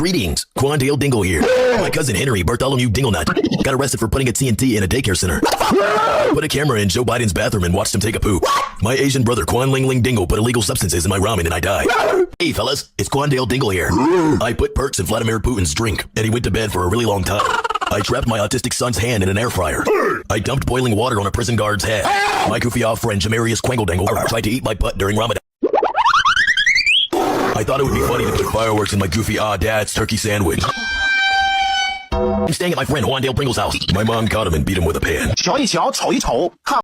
Greetings, Quandel Dingle here. My cousin Henry Bartholomew Dinglenut got arrested for putting a TNT in a daycare center. Put a camera in Joe Biden's bathroom and watched him take a poop. My Asian brother Quan Ling Ling Dingle put illegal substances in my ramen and I died. Hey fellas, it's Quandel Dingle here. I put perks in Vladimir Putin's drink and he went to bed for a really long time. I trapped my autistic son's hand in an air fryer. I dumped boiling water on a prison guard's head. My goofy off friend Jamarius Quandel Dingle tried to eat my butt during Ramadan. I thought it would be funny to put fireworks in my goofy dad's turkey sandwich. I'm staying at my friend Quandel Pringle's house. My mom caught him and beat him with a pan. 瞧一瞧，瞅一瞅，看